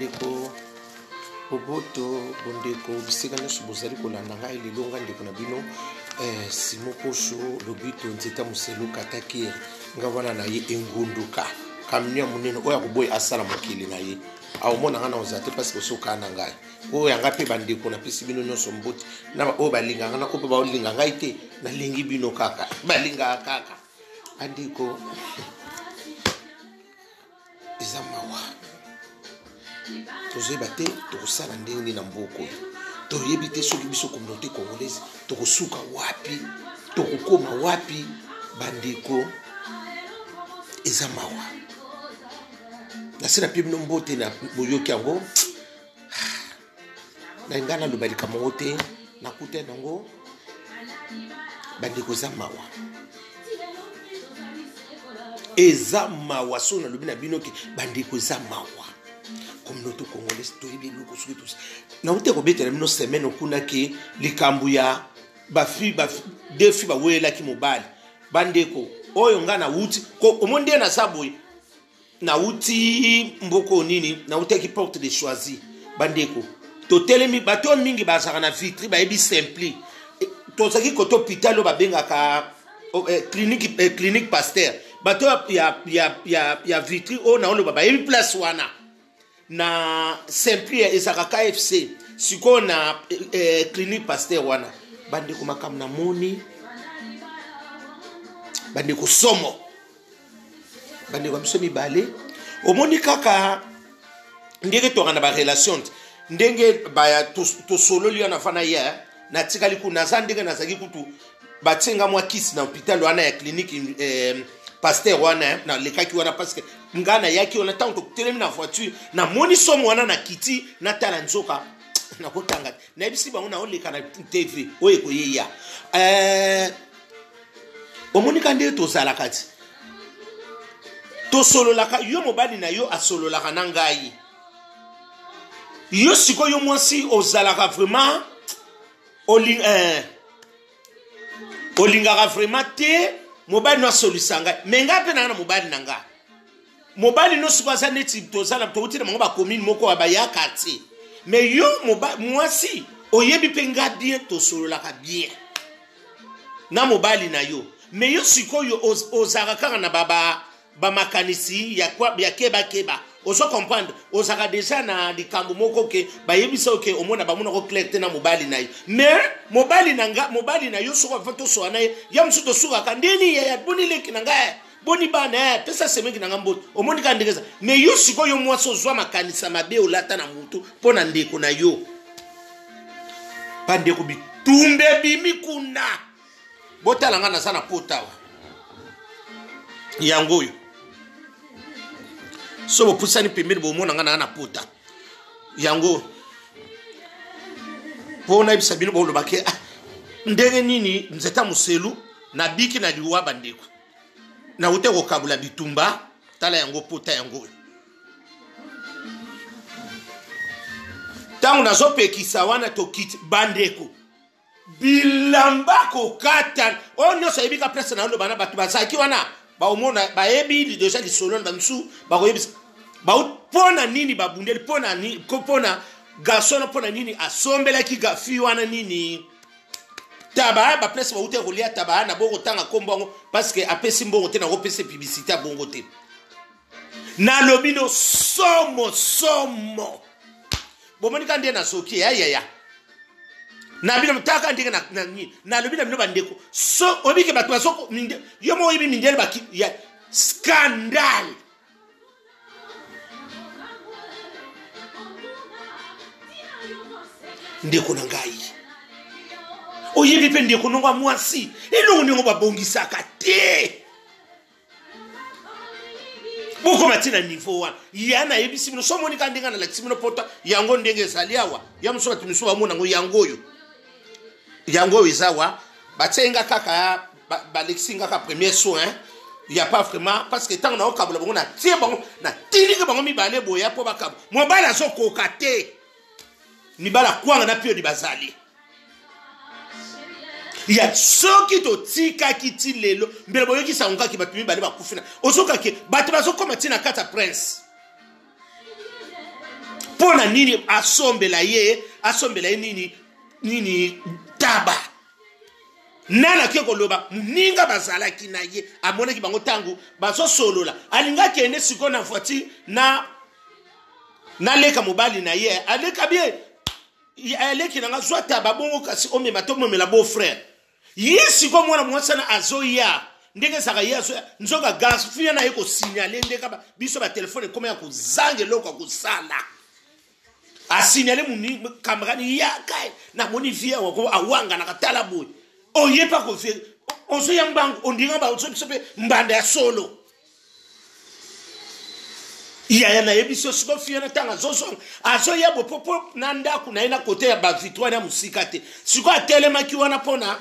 bandeko Oboto bondeko bisika nyonso bozali kolanda ngai lelo nga ndeko na bino Simon Kosho lobito nzeta muselu kataki nga wana na ye engunduka kamnya munene oya kuboy asala mokili na ye awomona nga na ozate parce que soka na ngai oya nga pe bandeko na pesi bino nyonso mbuti na o balinga nga na ko ba olinga ngai te na lingi bino kaka balinga kaka bandeko izamawa tozoyeba te tokosala ndenge na mboko toyebi te soki biso communauté congolaise tokosuka wapi tokokoma wapi bandeko eza mawa nasina pe bino mbote na boyoki yango na nga na loba likambo te nakuta nango bandeko eza mawa eza mawa so na lobi na bino ke bandeko eza mawa communauté congolaise toyebi eloko soki tosi nauti kobetela bino semaine okuna ke likambo ya bafi defi bawelaki mobali bandeko oyo nga na wuti omondi na saboye na wuti mboko nini na wuti ki porte de choisi bandeko totelemi bato mingi bazaka na vitri bayebi simpli tozaki koto hôpital ba bengaka clinique Pasteur bato ya vitri o na olo bayebi place wana na simpli ezaka KFC siko na clinique Pasteur wana bandeko makam na moni bandeko somo bandeko biso mibale omoni kaka ndenge tokana ba relation ndenge baya to solo liya na fana ya na tikali kuna za ndenge nazaki kutu batsenga mwa kisi na hôpital wana ya clinique Pasteur wana na lekaki wana parce que ngana yaki wana tanto telemi na voiture na moni somo wana na kiti na tala nzoka na kotanga na bisi ba ona oleka na TV oye koyeya omoni kande to sala kati to solo laka yo mobali na yo asolo laka na ngai yo siko yo mwasi ozalaka vraiment olingaka vraiment te mobali no solusanga menga pe na mobali nanga mobali no siko za neti tozala touti na ba commune moko abayaka te mais yo mwasi oyebi pe ngadi to solo laka bien na mobali na yo mais yo siko yo ozaka kaka na ba makanisi ya keba ozo comprendre ozaka déjà na likambo moko ke bayebisa oke omona bamona ko clarté na mobali na yo mais mobali na yo soko vato so na ya msuto suka kandeni ya boni leki na ngai boni bana pesa semengi na ngambo omoni ka ndekeza mais yo siko yo mwaso zwa makanisa mabe olata na mutu pona ndeko na yo pande ko bitumbe bimikuna botala ngana sana potawa yango yo so bopusani pembeni bomona ngana na pota yango pona ibisa bino bolo bake ndenge nini nzeta muselu na biki na liwa bandeko na ute ko kabula bitumba tala yango pota yango tangu nazo pekisa wana to kit bandeko bilamba ko kata onyo sa ibika presse na ndo bana batu basaki wana ba omona ba ebi déjà di solo na msu ba ko yebisa ba pona nini babundeli pona ni ko pona garçon pona nini asombela ki gafi wana nini taba ba place ba ute rolia taba na bongo tanga kombongo parce que apesi mbongo te na ko pese publicité bongo te na lobino somo bomoni kande na soki ya na bino mtaka ndenge na lobina bino bandeko so obike batu basoko yo mo yibi mindele baki ya scandale ndeko na ngai oyebi pe ndeko nonga mwasi elongo ndeko babongisaka te boko matina niveau wana yana yebisi bino so moni kandinga na latimino pota yango ndenge saliawa ya msoba timiso ba mona ngo yango izawa batsenga kaka balexinga ka premier soin il y a pas vraiment parce que tant na okabula bongo na tie bongo na tinike bongo mibale boya po bakabo mobala so kokate mibala kwanga na pio di bazali ya soki to tika kiti lelo mbele boyo ki saunga ki batu mibale bakufina osoka ke batu bazokoma tina kata prince pona nini asombela ye nini taba nana ke koloba ninga bazala kinaye amona ki bango tangu baso solola alinga kene siko na foti na leka mobali na ye aleka bien aleki na ngazwa taba bongo kasi ome matomo mela beau frère yesi ko mwana mwasa na azoya ndenge saka yeso nzoka gas fia na yeko signaler ndeka ba biso ba telefone koma ya kuzange loko kusala a signaler muni kamerani ya kai na moni via wako awanga na katala boy oye pa ko fe ozo yambangu ondinga ba otsope mbanda ya solo iya na yebiso siko fia na tanga zoso azo ya bo popo nanda kuna ina kote ya ba victoire na musika te siko atelema ki wana pona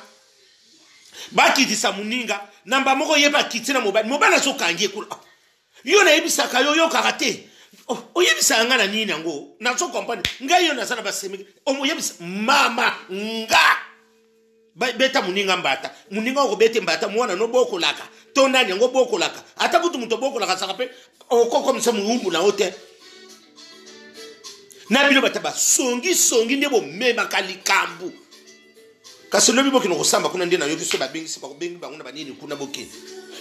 bakitisa muninga namba moko yeba kitina mobana so kangie kula yo na yebisa kayo yo karate o yebisa ngana nini ngo na so company nga yo na sana basemi o yebisa mama nga beta muninga mbata muninga ko bete mbata mwana no boko laka to nani ngo boko laka ata kutu muto boko laka sakape o koko msa muhungu na hote na bino bataba songi ndebo mema kalikambu kasi lobi boki no kusamba kuna ndena yo biso babengi sipa ko bengi banguna banini kuna boki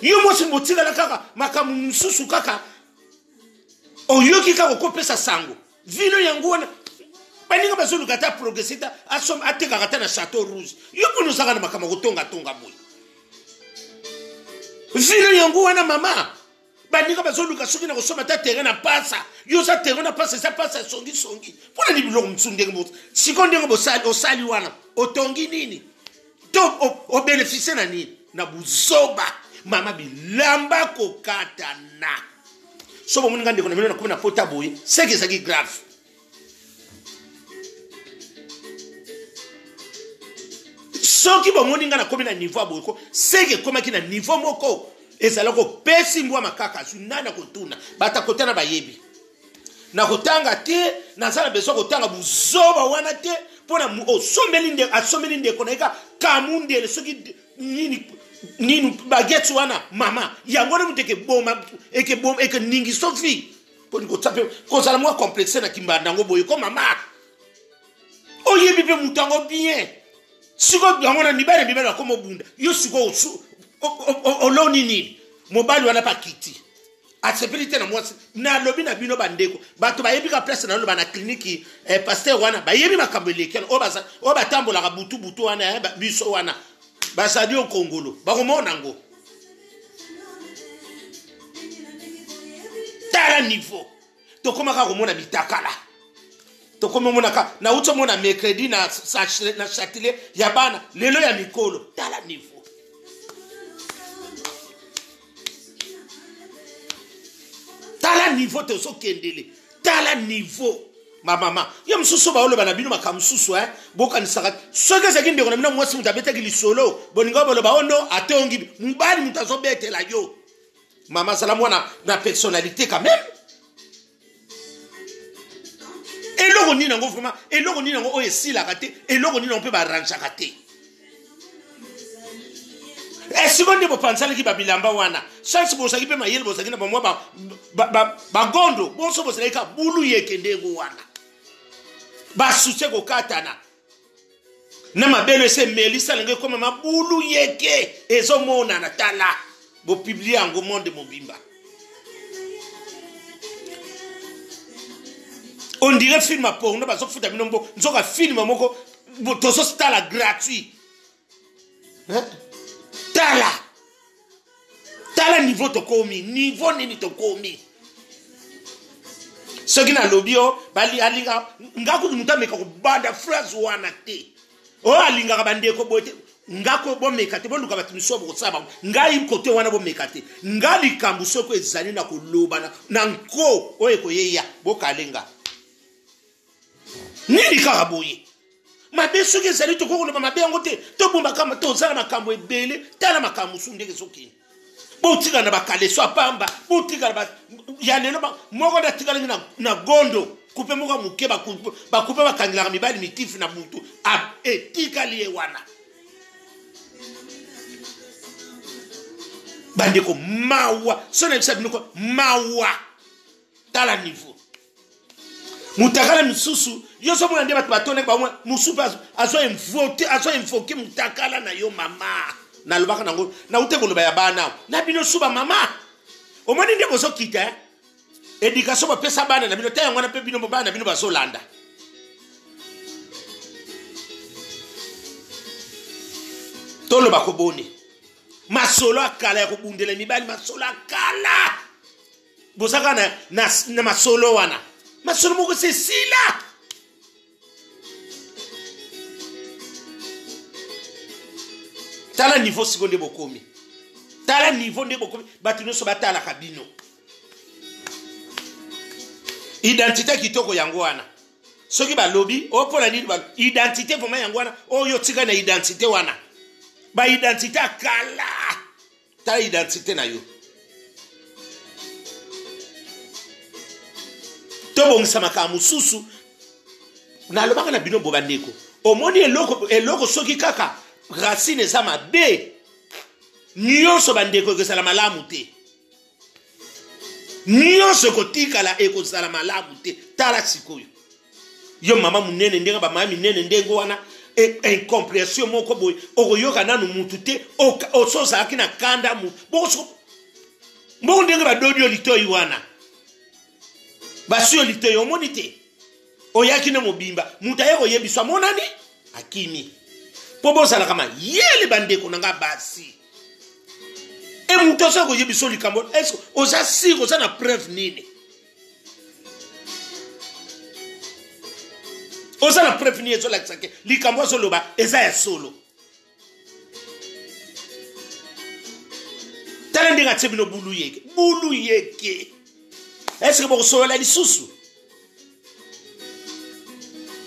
yo mosi motika la kaka makamu msusu kaka o yoki kaka ko pesa sango vino yangu wana baninga bazulu kata progressita asom ateka kata na Chateau Rouge yo kuno saka na makama kutonga boy vino yangu wana mama baninga bazulu kasuki na kusoma ta terrain na pasa yo sa terrain na pasa sa pasa songi pona ni biloko mtsundenge mot sikonde ngo osali wana otongi nini to o beneficie na nini na buzoba mama bilamba kokata na so bomu ngande kona na kuma na pota boy seke saki grave soki bomu ngana komi na niveau boy ko seke koma ki na niveau moko ezala ko pesi mbwa makaka sunana kotuna bata kotana bayebi na kotanga te na sala beso kotanga buzoba wana te pona asomeli nde konaika kamunde soki nini baguette wana mama yango ne muteke boma eke ningi sofi poni ko tape ko sala moi complexe na kimbanda ngo boy ko mama oyebi pe mutango bien siko yango na nibale ko mobunda yo siko oloni nini mobali wana pa kiti atsepelite na mwasi na lobi na bino bandeko bato bayebi ka place na loba na clinique pasteur wana bayebi makambo lekelo o batambola ka butu wana biso wana basadi o Kongolo bakomona ngo tala niveau to koma ka komona bitakala to koma mona ka na uto mona mercredi na Châtelet ya bana lelo ya mikolo tala niveau tala niveau te so kendele tala niveau mama yo msusu ba oloba na bino makamsusu boka ni saka soke zaki ndeko na mina mwasi mutabeta ki solo boninga boloba ono atongi mbali mutazo betela yo mama salamu na personnalité quand même eloko nina ngo vraiment eloko nina ngo oyesila kate eloko nina on peut ba arranger kate sikonde bo pansala ki babilamba wana chance bo saki pe mayele bo saki na bomwa ba gondo bo so bo saka bulu yekende ngo wana ba sute ko katana na mabelo se melisa lenge koma mabulu yeke ezo mona na tala bo publier ngo monde mobimba on dirait film pour no ba so futa binombo nzoka film moko to so stala gratuit tala niveau to komi niveau nini to komi soki na lobio bali alinga ngako mutameka ko banda phrase wana te o alinga ka bandeko bote ngako bomeka te boluka batimiso bo saba ngai kote wana bomeka te ngali kambu soko ezali na koloba na nko oye ko yeya bokalenga nini karaboye mabe soki ezali to kokoloba mabe yango te to bomba kama to zala makambo ebele tala makambo sundeke soki botika na bakale so pamba botika na ya lelo moko na tikala na gondo kupe moko muke bakupe bakangila mibali mitifu na butu etika liye wana bandeko mawa sona bisa binoko mawa tala niveau mutakala misusu yo so mwana ndeba batone ba mwa musupa azo invoquer mutakala na yo mama na lobaka nango na uteko loba ya bana na bino suba mama omoni ndeko so kita éducation ba pesa bana na bino ta ngwana pe bino bana bino ba so landa tolo ba ko boni masolo akala ya kubundela mibali masolo akala bosaka na masolo wana masolo moko se sila tala niveau seconde bokomi tala niveau nde bokomi batu nyonso batala kabino identité kitoko yango wana soki balobi opola nini ba identité vraiment yango wana oyo tika na identité wana ba identité akala ta identité na yo to bongisa makamu susu na lobaka na bino bobandeko omoni eloko soki kaka racine za mabe nyonso bandeko ekozala malamu te nyonso ekotikala ekozala malamu te tala sikoyo yo mama munene ndenga bamama minene ndengo wana incompréhension moko boye okoyoka nanu mutu te osozalaki na kanda mu mboko ndenge badodi olitoyi wana basi olitoyi omoni te oyaki na mobimba mutu aye koyebiswa monani akimi po bozala kama yele bandeko nanga basi mutu oso koyebiswa likambo eske oza sire oza na preuve nini oza na preuve nini ezolakisa ke likambo azoloba eza ya solo tala ndenge atie bino bulu yeke eske bokosolola lisusu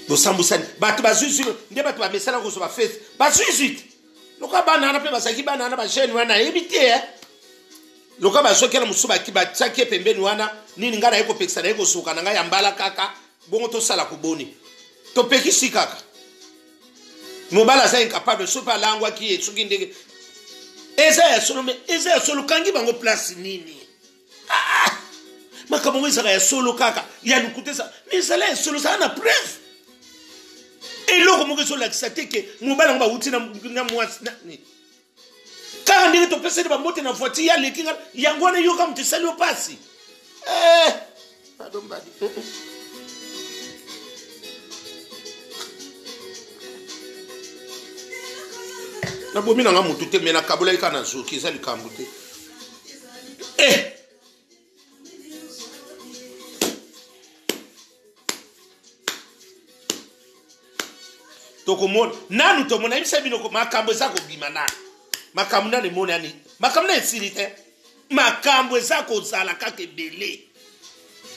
bosambusani bato bazwizwi nde bato bamesana koso bafete bazwizwi loka banana mpe bazalaki banana bajene wana yebi te loka bazokela mosusu batiaki pembeni wana nini ngai naye kopekisa naye kosuka na ngai ya mbala kaka bongo tosala koboni topekisi kaka mobali aza incapable soki alangwaki ye soki ndenge eza ya solo me eza ya solo kangi bango place nini makambo ngo ezaka ya solo kaka ya lukutesa me ezala ya solo zala na preuve eloko moko ezolakisa te ke mobali yango bauti na mwasi kaka ndenge topeseli bambote na voiture ya leki yango wana yoka moto esali opasi adombadi nabomi nanga motu te me nakabolaki kaka na zoki eza likambo te tokomona nanu tomona yebisa bino makambo eza kobima nanu makambo nanu emoni ani makambo nanu esili te makambo eza kozala kaka ebele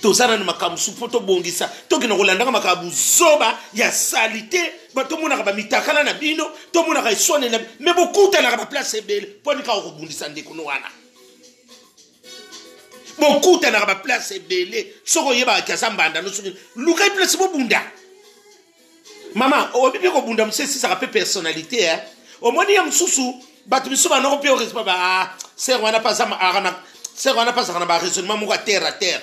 toza nanu makambo supo tobongisa tokende kolandaka makambo zoba ya sali te tomonaka bamitakala na bino tomonaka esone na me bokutanaka baplace ebele mponi kaka kobundisa ndekono wana bokutanaka baplace ebele soki oyebaka kiaza mbanda no soki luka eplace bobunda mama obibi kobunda mosu esisaka mpe personnalité omoni ya mosusu bato misu banoko mpe orespa ser wana mpazaka na baraisonnement moko a terre à terre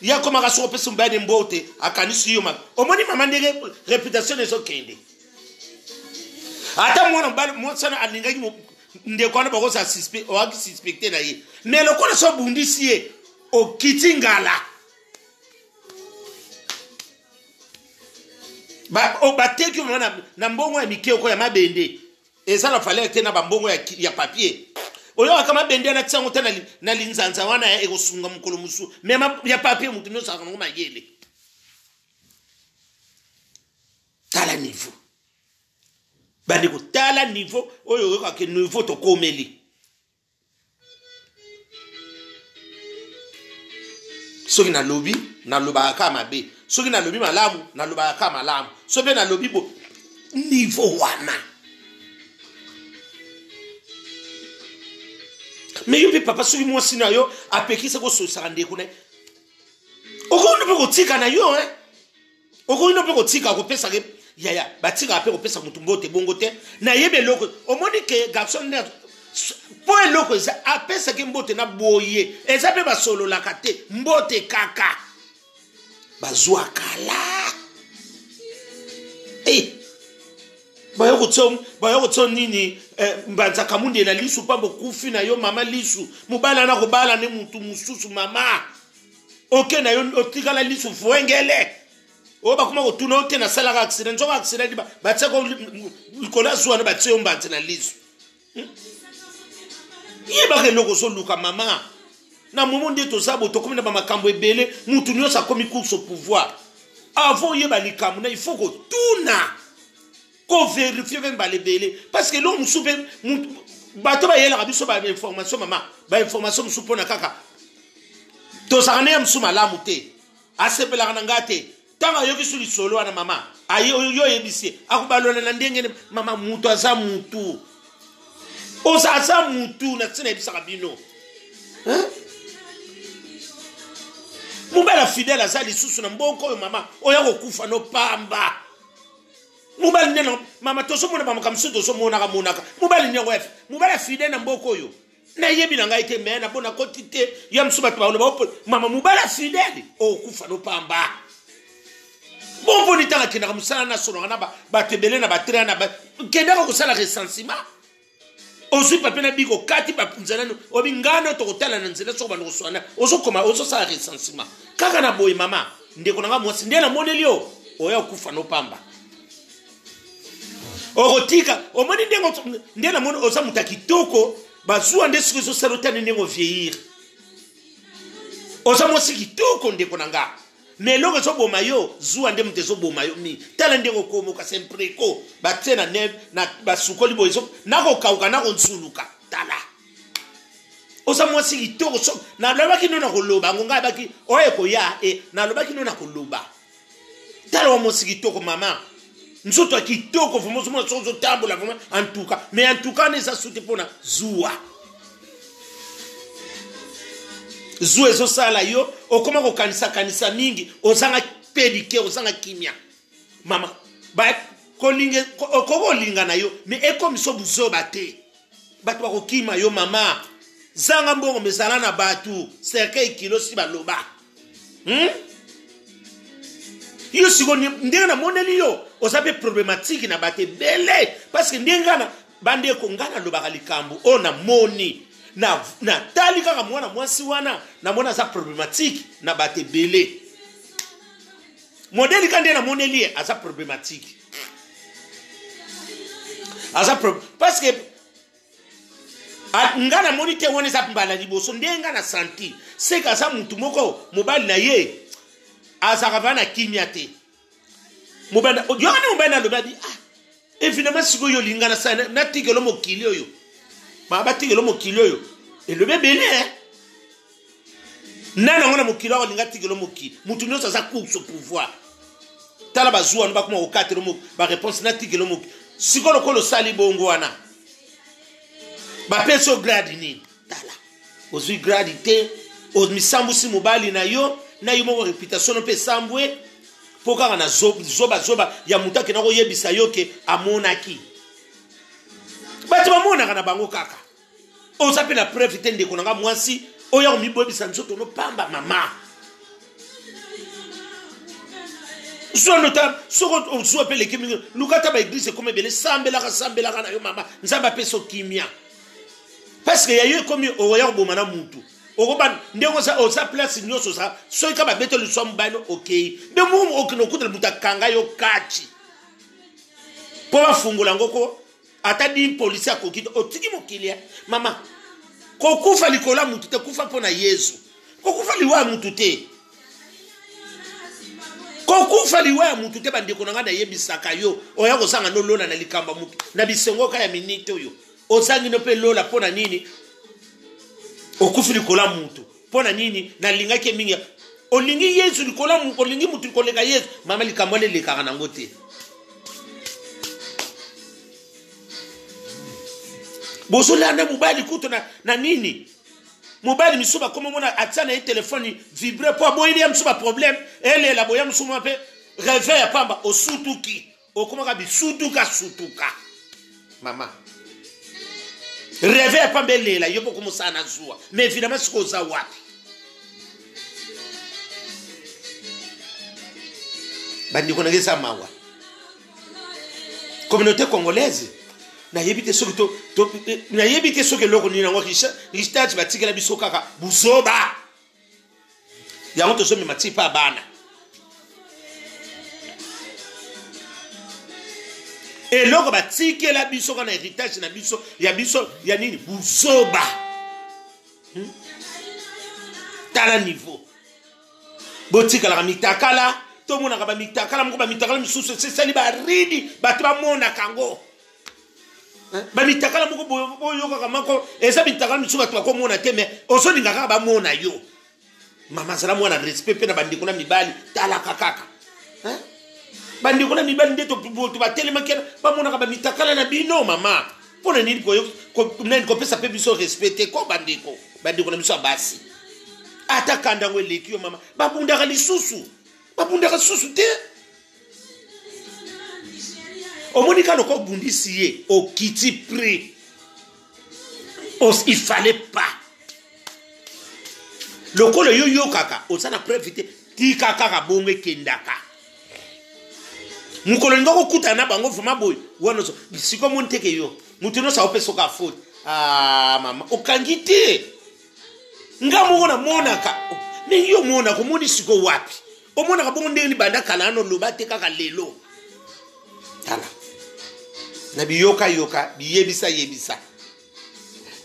ya komaka soko opesa mobali mbote akanisi yo mabe omoni mama ndenge réputation ezokende ata mwana mobali mwasana alingaki ndeko wana bakoza oaki suspecte na ye me lokola so obundisi ye okiti ngala bateki na mbongo ya mike oko ya mabende eza na valeur te na bambongo ya papier oyo akama bende na tsango tana na linzanza wana ya ekosunga mukolo musu mema ya papier mutu no saka ngo mayele tala niveau bandi ko tala niveau oyo ko ke niveau to komeli soki na lobby na loba ka mabe soki na lobby malamu na loba ka malamu soki na lobby bo niveau wana mais yo papa soki mwasi na yo apekisa ko sosaka ndeko ne okono pe kotika na yo okono pe kotika ko pesa ke yaya batika pe ko pesa mutu mbote bongo te na yebe loko omoni ke garçon ne po eloko eza apesa ke mbote na boye eza pe basolo la kate mbote kaka bazwa kala bayokutso nini mbanza kamunde na lisu pambo kufi na yo mama lisu mubala na kubala ne muntu mususu mama oke na yo otikala lisu vuengele oba kuma kutuna oke na sala accident njoka accident batseko likola zwa na batse mbanza na lisu yeba ke loko so luka mama na mumunde to sabo to komina ba makambo ebele muntu nyo sa komi course au pouvoir avant yeba likamu na il faut que tuna ko vérifier ben balebele parce que l'homme soupe bato ba yela biso ba information mama ba information musupo na kaka to sakane ya musuma la mute asepela kana ngate tanga yoki suli solo ana mama ayo yo yebisi akubalona na ndenge mama mutu aza mutu osa aza mutu na tsena ebisa kabino mubala fidèle azali susu na mboko yo mama oya kokufa no pamba mubali neno mama toso mona mama kamsu toso mona ka monaka mubali neno wef mubala fidèle na mboko yo na yebi na ngai te mena bona kotite ya msuba twa lo mama mubala fidèle o kufa no pamba bombo ni tanga kina musala na solo na ba tebele na ba tre na ba kenda ko sala recensement ozu pape na biko kati ba punzana no obingano to kotala na nzela so ba no swana ozo koma ozo sala recensement kaka na boy mama ndeko nanga mwasi ndela monelio oya kufa no pamba ogotika omoni ndengo ndela mono oza mutakitoko bazua ndesu zo salotane ndengo vieillir oza mwasi kitoko ndeko nanga meloko zo boma yo zua nde mtezo boma yo mi tala ndengo komo ka sempre ko batena ne na basukoli boizo nako kauka nako nsuluka tala oza mwasi kitoko so na lobaki nona koloba ngonga baki oye ko ya na lobaki nona koloba tala wa mwasi kitoko mama nzoto kitoko fumo somo sozo tambola vraiment en tout cas ne ça soute pona zua ezo sala yo okoma ko kanisa mingi ozanga pedike ozanga kimia mama ba kolinge kolinga na yo me ekomiso buzo bate batu ko kima yo mama zanga mbongo mesala na batu cercueil kilo si baloba yo siko ndenge na moneli yo ozabe problématique na bate bele parce que ndenge na bande ko ngana lobaka likambo ona moni na tali kaka mwana mwasi wana na mwana za problématique na bate bele modeli kande na moneli aza problématique parce que ngana monite wone za mbala liboso ndenga na santi seka sa muntu moko mobali na ye azakavana kimia te mobanda yoni mobanda lobadi évidemment siko yo lingana sana na tigelo mokili oyo ma tigelo mokili oyo et le bébé nana ngona mokili oyo linga tigelo mokili mutu nyosa za course au pouvoir tala bazua no bakuma okatero mo ba réponse na tigelo mokili siko lokolo sali bongo wana ba peso grade ni tala ozui grade te o misambu si mobali na yo mo réputation pe sambwe poka na zoba ya mutaki na ko yebisa yoke amonaki bati ba mona kana bango kaka o sape la preuve tende ko nga mwasi o ya mi bobisa nzoto no pamba mama sonota soko o zo pe le kimi lukata ba église comme bele sambela na yo mama nzamba peso kimia parce que ya yo comme o ya bomana mutu okoba ndeko sa osa place nyoso sa so ka ba beto le somme bano okay be mu okino kudela mutakanga yo kachi po ba fungula ngoko ata di police akokito otiki mokilia mama ko kufa likola mutu te kufa pona Yesu ko kufa liwa mutu te ko kufa liwa mutu te bandeko nanga na yebisaka yo oya ko sanga no lona na likamba mutu na bisengo ka ya minute oyo osangi no pe lola pona nini okufi likola mutu pona nini na lingake mingi olingi Yesu likola mutu olingi mutu koleka Yesu mama likamole lekaka nango te bozolanda mobali kuto na nini mobali misuba comme mona atsana e téléphone vibre po boyeli ya misuba problème ele la boya misuba pe réveil pamba osutuki okomaka bisutuka mama réveil pamba lela yopo kumusana zuwa mais évidemment siko za wapi bandi ko nangeza mawa communauté congolaise na yebite soki to na yebite soki loko ni nango richtage batikela biso kaka buzoba yango to somi matipa bana et loko batikela biso kana héritage na biso ya nini buzoba tala niveau botikala ka mitakala to mona ka ba mitakala moko ba mitakala misusu c'est sali ba ridi ba to mona kango ba mitakala moko boyo ka mako eza mitakala misusu ba to ko mona teme oso ninga ba mona yo mama sala mona respect pe na bandiko na mibali tala kakaka bandiko na mibali ndeto to ba telema kena ba mona ka ba mitakala na bino mama pona nini ko nani ko pesa pe biso respecter ko bandiko na biso basi ata kanda ngweleki yo mama babundaka lisusu te omonika loko bundisi ye okiti pri il fallait pas lokolo yo kaka osana préviter ti kaka ka bonge kendaka mukolo ndoko kuta na bango vuma boy wono so siko monteke yo mutuno sa opeso ka faute mama okangite ngamu na monaka ni yo mona ko moni siko wapi o mona ka bongo ndeni banda kala no lobate kaka lelo tala na biyoka biyebisa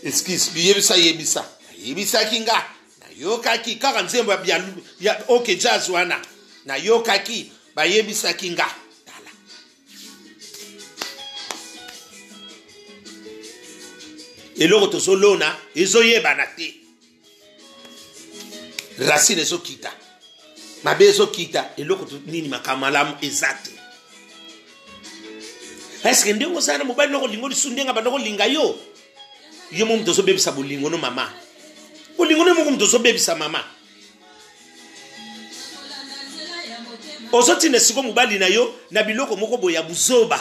excuse biyebisa kinga na yoka ki kaka nzembo ya okay jazz wana na yoka ki bayebisa kinga tala eloko to solona ezoyeba na te racine ezokita mabe ezokita eloko nini makamalamu ezate eske ndenge sana mobali noko lingo lisundenga bandoko linga yo mo mto so bebisa bolingo no mama bolingo no mo mto so bebisa mama ozoti ne siko mobali na yo na biloko moko boya buzoba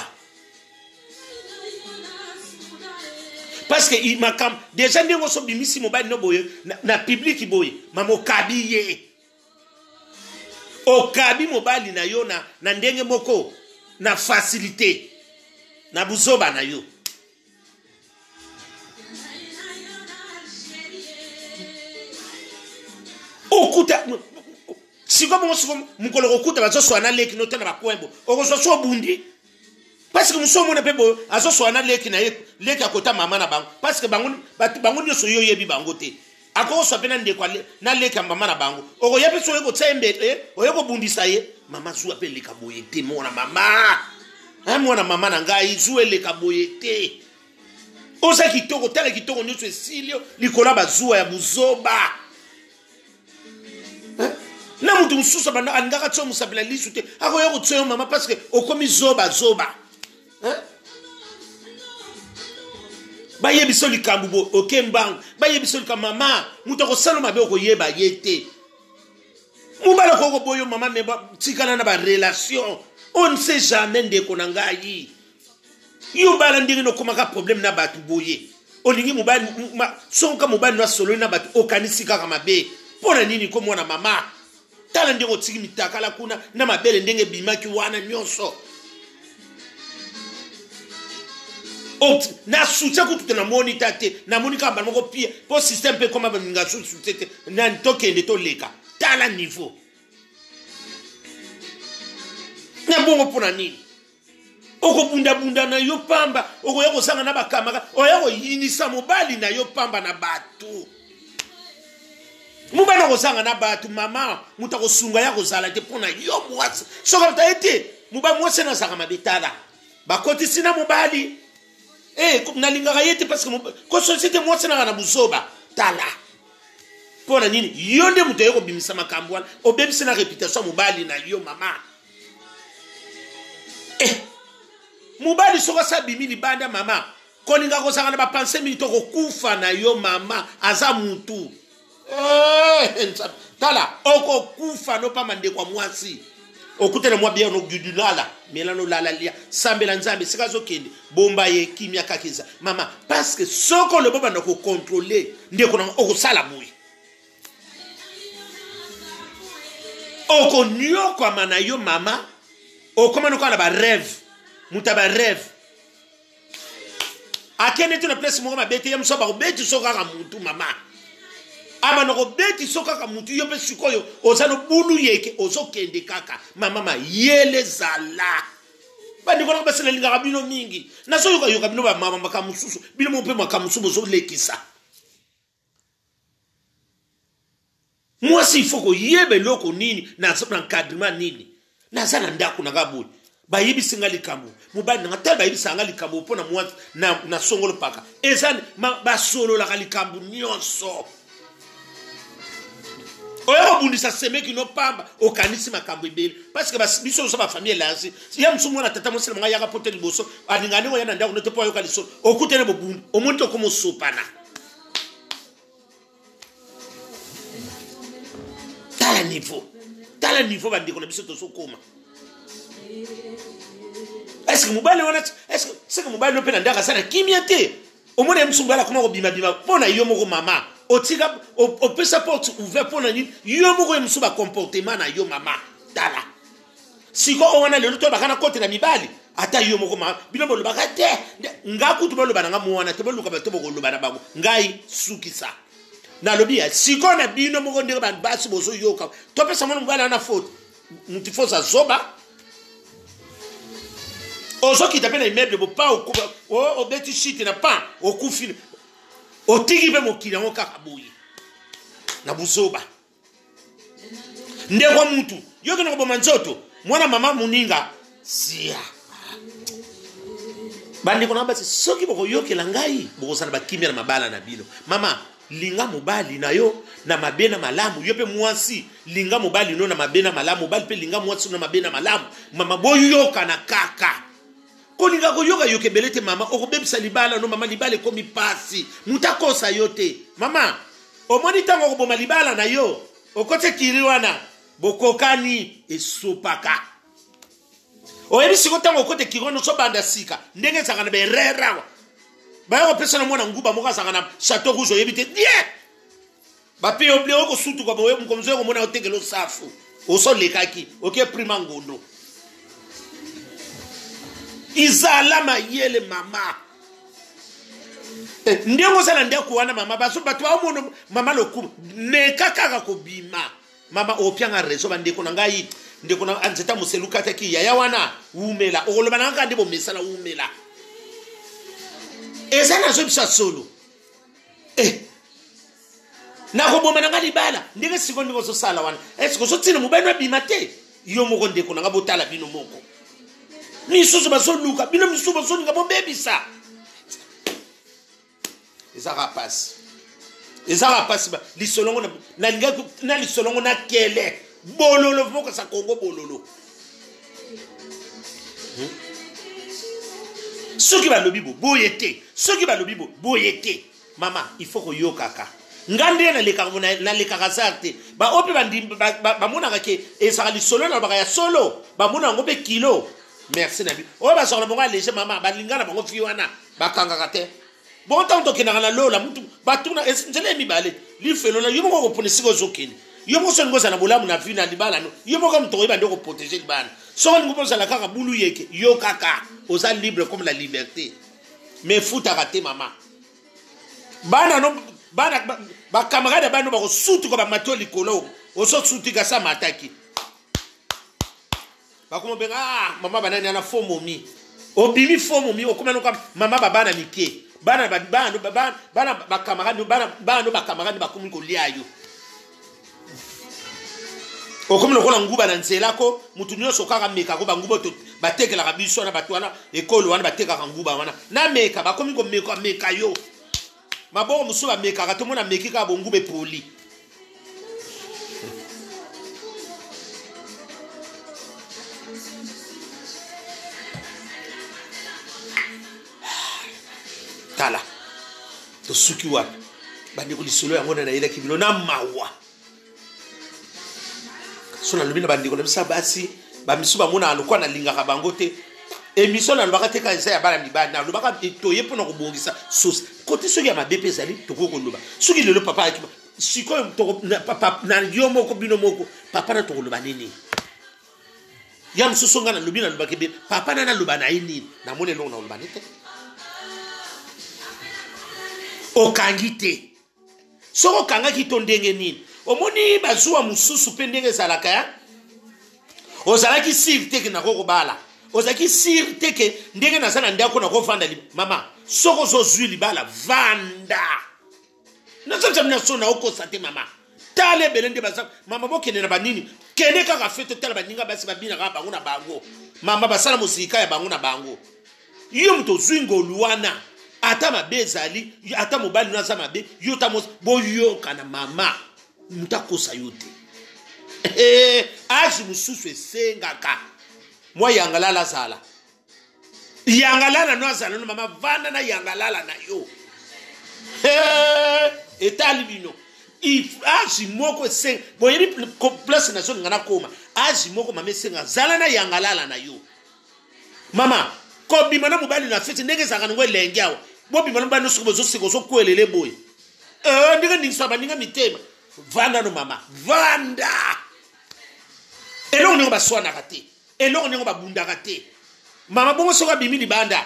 parce que il makam déjà ndenge so bimisi mobali no boye na public boye mamo kabiye okabi mobali na yo na ndenge moko na facilité na buzoba na yo okuta siko mukolo okuta bazo swana leki no tena bakwembo okozo so bundi parce que muso mona pebo azo swana leki na leki akota mama na bango parce que bango nyoso yo yebi bango te ako so pena nde kwa na leki mama na bango oko yebi so yeko tsembe oyeko bundisa ye mama zuwa pe leka boye te mona mama mwana mama na ngai zuwe leka boye te oza kitoko tala kitoko nyoso esilio likola bazuwa ya buzoba na mutu mususu banda alingaka tso musabila lisu te ako yako tso mama parce que okomi zoba baye biso likambu bo okembangu baye biso likambu mama mutu ko saloma be okoyeba yete mubala ko boyo mama meba tikana na ba relation on ne sait jamais ndeko na ngai yo bala ndingi no komaka problème na batu boye olingi mubali sonka mubali no solo na batu okanisi kaka mabe pona nini ko mwana mama tala ndenge otiki mitakala kuna na mabele ndenge bimaki wana nyonso na soutien kutu na monita te na monika ba moko pie po système pe koma ba ninga soutien te na ntokende to leka tala niveau na bongo pona nini oko bunda na yo pamba oko yako sanga na bakamaka oyako yinisa mobali na yo pamba na batu mubana kozanga na batu mama mutako sunga ya kozala te pona yo mwasi soka ta ete muba mwasi na saka mabetala bakoti sina mubali na lingaka yete parce que ko société mwasi na buzoba tala pona nini yo nde muto yeko bimisa makambo wana obebisa na réputation mubali na yo mama mubali soka sabimi libanda mama koninga kozanga na ba penser milito ko kufa na yo mama aza mutu tala oko kufa no pa mande kwa mwasi okutela mwa bia no gudulala melano lala lia sambela nzambe sikazo kende bomba ye kimya kakiza mama parce que soko le boba ndako contrôler ndeko na oko sala boy oko nyo kwa mana yo mama okoma noko na ba rêve muta ba rêve akene tu na place moko mabete ya msoba obeti soka ka mutu mama ama no obeti soka ka mutu yo pe sikoyo ozano bulu yeke ozokende kaka mama yele zala bandi kona basela linga kabino mingi na so yoka bino ba mama makamususu bino mo pe makamususu zo lekisa moi si faut ko yebe loko nini na sopra encadrement nini na zana ndako na gabuli ba yibi singali kambu mubali na tel ba yibi singali kambu pona moi na songolo paka ezan ba solo la kali kambu nyonso oyo bundisa semeki no pamba okanisi makambo ibele parce que biso so ba famille lansi ya msumu na tata mosela nga yaka pote liboso aningani oyana ndako no topo yo kaliso okutele bobundu omonto komo sopana tala niveau bandiko na biso to sokoma est-ce que mobile wana est-ce que mobile no pena ndaka sana kimia te omona msumbala koma ko bima pona yo moko mama otika opesa porte ouvert pona ni yo moko msuba comportement na yo mama tala siko wana lelo to bakana kote na mibali ata yo moko mama bino bolo bakate ngaku to bolo bana mwana te bolo ka bato bolo bana bango ngai sukisa na lobia siko na bino moko ndenge ban basi bozo yoka to pesa mwana mbala na faute mutifosa zoba ozoki tapena immeuble bo pa okuba o beti shit na pa okufi otiki pe mokili ngo kaka boyi na buzoba ndeko mutu yoke no boma nzoto mwana mama muninga sia bandi kona basi soki boko yoke la ngai boko sana bakimia na mabala na bilo mama linga mobali na yo na mabena malamu yo pe mwasi linga mobali no na mabena malamu bali pe linga mwasi na mabena malamu mama boyo yoka na kaka ko linga ko yoka yoke belete mama okobebisa libala no mama libala komi pasi mutakosa yote mama omoni tango ko boma libala na yo okote kiriwana bokokani esopaka oyebi siko tango kote kirono so banda sika ndenge saka na berera ba yo pesa na mwana nguba moka saka na chateau rouge oyebi te die ba pe obli oko sutu kwa boye mkomzo ko mona otekelo safu oso lekaki oke prima ngondo izala mayele mama ndiongo sana ndia kuwana mama baso batu amono mama lokumu nekaka ko bima mama opianga rezo bande ko ngai ndeko na anzeta museluka taki ya wana umela okoloba nanga ndebo mesala umela ezana zo bisa solo na ko boma nanga libala ndenge siko ndiko so sala wana esko so tsina mubano bimate yo moko ndeko nanga botala bino moko misusu baso luka bino misusu baso nga bombebisa ezaka passe ba lisolongo na linga na lisolongo na kele bololo voko sa Congo bololo soki ba lobi bo boyete soki ba lobi bo boyete mama il faut ko yokaka ngande na leka kasarte ba ope ba mona ka ke esaka lisolo na ba ya solo ba mona ngobe kilo merci nabi o ba sala bonga léger mama ba lingana bango fiwana ba kangaka te bon tanto kina na lola mutu batuna nzele mi bale li felo na yumo ko ponisi ko zokini yumo so ngoza na bolamu na vina libala no yumo ko mto ibande ko protéger libala so ngo za la kaka bulu yeke yo kaka oza libre comme la liberté mais futa raté mama bana no bana ba camarade bano ba ko sutu ko ba matoli kolo o so sutu ka sa mataki ba ko benga mama banani ana fomo mi obimi fomo mi o kuma no mama babana mike bana bakamarade bakamarade bakumi ko liayo okomi lokola nguba na nzela ko mutu nyonso kaka meka ko banguba to batekela ka biso na batu wana ekolo wana bateka ka nguba wana na meka bakomi ko meka yo maboko musuba meka ka to mona meki ka bongube poli tala to suki wa bandi ko lisolo yango na ile kibilo na mawa sona lobina bandi ko na sabasi ba misuba mona alukwa na linga ka bangote emission na lobaka te ka isa ya bana mibana na lobaka toye pona ko bongisa sos kote soki ya mabepe zali to ko loba soki lelo papa akiba siko to papa na yo moko bino moko papa na to loba nini ya msusu nga na lobi na lobaki be papa na loba na ini na mone longo na loba nete okangi te soko kanga ki to ndenge nini omoni bazuwa mususu pe ndenge ezalaka ya ozalaki sir teke na kokobala ozalaki sir teke ndenge naza na ndako na kofanda mama soko zozwi libala vanda nazamina so na okosa te mama tale belende baza mama bokende na banini kende kaka fete tala baninga basi babina kaka bango na bango mama basala musika ya bango na bango yo mto zwingo luwana ata mabezali ata mobali na za mabe yo tamos boyoka na mama mutakosa yote aji mususu esengaka mwa yangalala zala yangalala no azala no mama vanda na yangalala na yo etali bino aji moko eseng boyebi place na zone ngana koma aji moko mama esenga zala na yangalala na yo mama ko bima na mobali na fete ndenge zaka ngwe lenge awo bo bima na bano suko zo siko zo kwelele boy ndenge ndingisa baninga mitema vanda no mama vanda eloko ningo baswana kate eloko ningo babunda kate mama bongo soka bimi libanda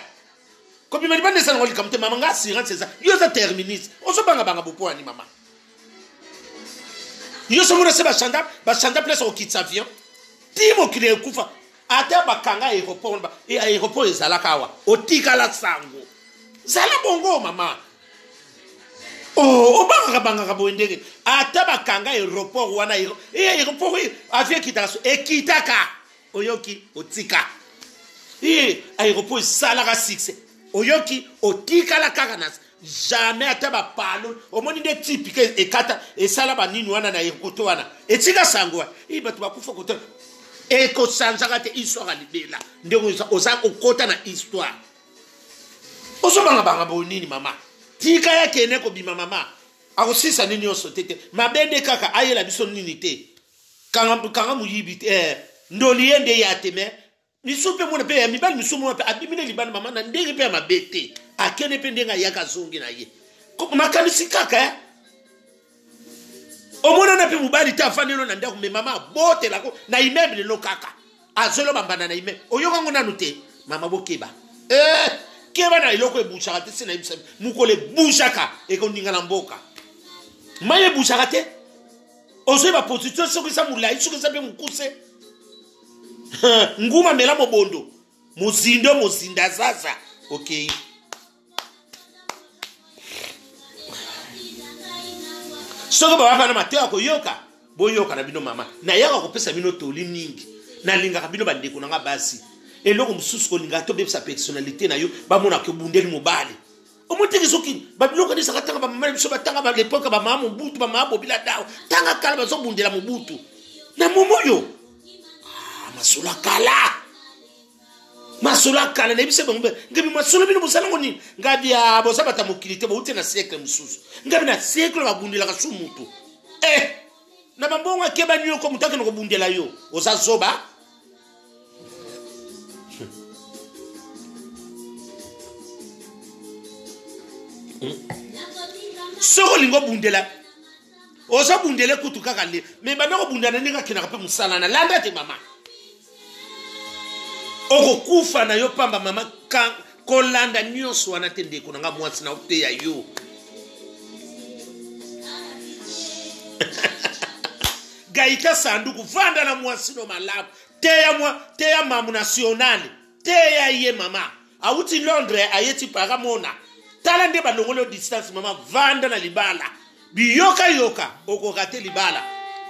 ko bima libanda sana ngoli kamte mama nga assurance ça yo za terministe oso banga bopo ni mama yo so mona se ba chanda place au kit avion timo kile kufa ata bakanga aéroport et aéroport ezalaka wa otika la sango zala bongo mama oh banga boendeke ata bakanga aéroport wana aéroport avion kitaka ekitaka oyoki otika aéroport salaka 6 oyoki otika la kakanas jamais ata ba palo omoni de typique ekata esala ba nini wana na aéroport wana etika sango batu bakufa koto eko sanzaka te histoire libela ndenge oza okota na histoire oso banga bonini mama tika yake ne ko bima mama akosisa nini oso tete mabende kaka ayela biso nini te kanga muyibi ndoli yende ya teme misupe mona pe mibali misumu mona pe abimine libana mama na ndenge pe mabete akene pe ndenga yaka zongi na ye ko makanisi kaka omona na pe mubali ta fanelo na ndako me mama bote lako na immeuble no kaka azolo bambana na immeuble oyoka ngona nute mama bokeba keba na iloko ebuchaka te sina imsa mukole buchaka ekondinga na mboka maye buchaka te ozo ba position soko sa mulai soko sa pe mukuse nguma mela mobondo muzinda sasa okay soko ba bana mateo ko yoka boyoka na bino mama na yaka ko pesa bino toli ningi na linga ka bino bandeko na basi eloko mususu ko linga to be sa personnalité na yo ba mona ke bundeli mobali omoteki soki ba biloko ni sakatanga ba mama biso batanga ba l'époque ba mama mobutu ba mama bobila dawa tanga kala ba zo bundela mobutu na momoyo masula kala na bise bombe ngabi masula bino bosala ngoni ngabi abosa bata mokilite bo utena siècle mususu ngabi na siècle ba bundela ka sumutu na mambonga keba nyo ko mutaka no bundela yo oza zoba soko lingo bundela oza bundele kutu kaka le me bana ko bundana ninga kina ka pe musala na landa te mama oko kufa na yo pamba mama kan kolanda nyonso wana tende ko nga mwasi na ote ya yo gaita sanduku vanda na mwasi no malabu teya mamu nationale teya ye mama auti Londres ayeti paramona tala nde balongolo distance mama vanda na libala biyoka oko kate libala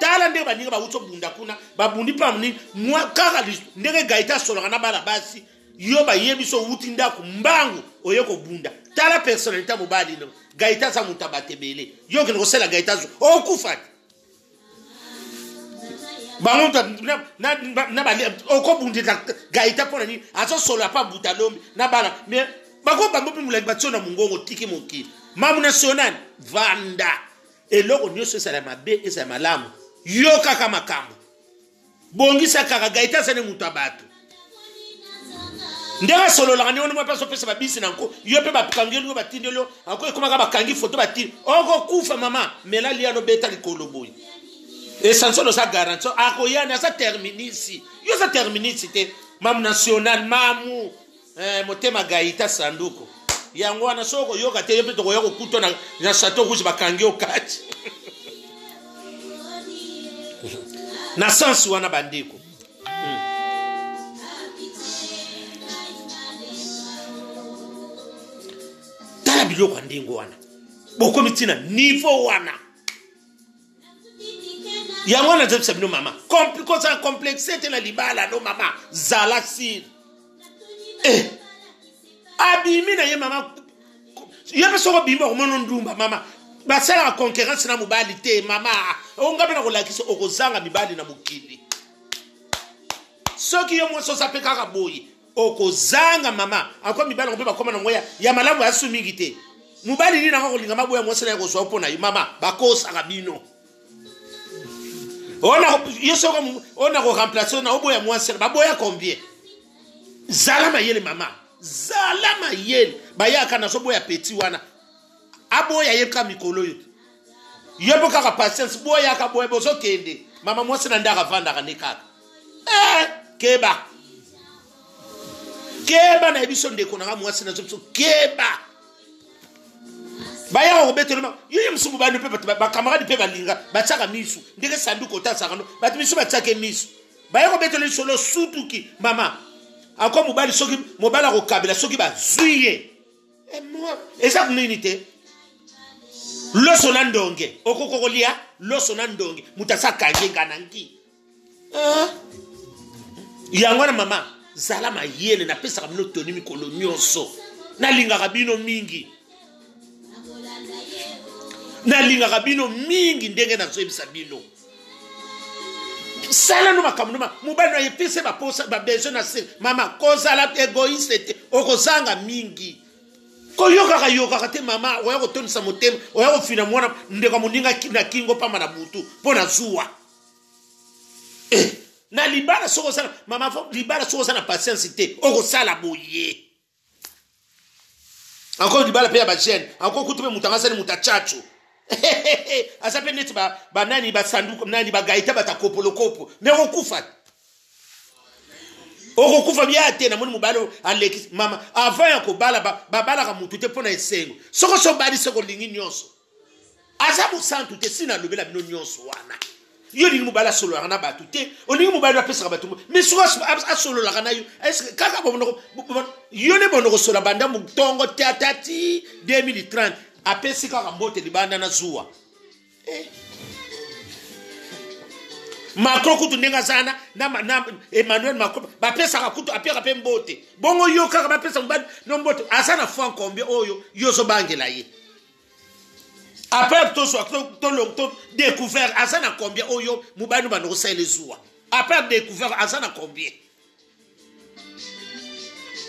tala nde baninga bauto bunda kuna babundi pamni mwa kaka ndenge gaita solo na bala basi yo ba yebiso uti ndaku mbangu oyeko bunda tala personnalité mobali no gaita za mutabatebele yo ke ngosela gaita zo okufa bangonta na bali okobundi gaita pona ni aso solo pa butalombi na bala mais bako bango pe mulangi batsona mungongo tiki moki mamu national vanda eloko nyoso sala mabe esa malamu yo kaka makambo bongisa kaka gaita sene mutabatu ndega solo la ngani mwa paso pesa babisi nanko yo pe bakangelo batindelo ako ekoma ka bakangi photo batini oko kufa mama mela lia no beta likolo boy essentiel ça garantie akoyana ça termine ici yo ça termine ici te mamu national mamu motema gaita sanduko yango wana soko yoka te yepe to yoko kuto na chateau rouge bakangi okati na sensi wana bandiko tala biloko ndingo wana boko mitina niveau wana yango wana zepsa bino mama kosa complexité na libala no mama zala sir abimi na ye mama yepe soko bimba komono ndumba mama basala la concurrence na mobali te mama ongabe na kolakisa okozanga mibali na mukili soki yo mwaso sapeka ka boyi okozanga mama akwa mibali ko ba koma na ngoya ya malamu asumiki te mobali ni na ko linga maboya mwase na ko so pona yo mama bakosa ka bino ona yo soko ona ko remplacer na oboya mwase baboya combien zalama yele mama zalama yele bayaka na so boya petit wana aboya yeka mikolo yo yebo kaka patience boya ka boya bozo kende mama mwase na ndaka vanda kanekaka keba na ebiso ndeko na mwase na zo keba baya ko betelo yo msumu banu pe ba camarade pe balinga bataka misu ndeke sanduko tasaka no batu misu batake misu baya ko betelo solo sutuki mama ako mobali soki mobala ko kabela soki ba zuye moi eza nini te loso na ndonge okokolia loso na ndonge mutasa kange kanangi yango na mama zala mayele na pesa kamino toni mikolo nyonso na linga kabino mingi ndenge na zoebisa bino sala no makamno mobali na yepese ba posa ba besoin na se mama kozala egoiste te okozanga mingi koyoka te mama oya ko tonisa motema oya ko fina mwana ndeka moninga na kingo pama na butu pona zuwa na libala soko sana mama fo libala soko sana patience te oko sala boye encore libala pe ya ba jeune encore kutume mutanga sani mutachacho asape neti ba nani ba sanduko nani ba gaita batakopolokopo ne okufa okufa biate na moni mubalo aleki mama avant ya ko bala bala ka mutu te pona esengo soko so bali soko lingi nyonso azabu santu te sina lobela bino nyonso wana yo lingi mubala solo na batu te olingi mubala pesa batu mais soko asolo la kana yo est kaka bono yo ne bono ko sola banda mutongo tatati 2030 apesi kaka mbote libanda na zuwa Macron kutu nenga sana na Emmanuel Macron ba pesa ka kutu apia ka pembote bongo yo kaka ba pesa mbadi no mbote asana fon combien oyo yo so bangela ye après to découvert asana combien oyo mubanu ba no sele zuwa après découvert asana combien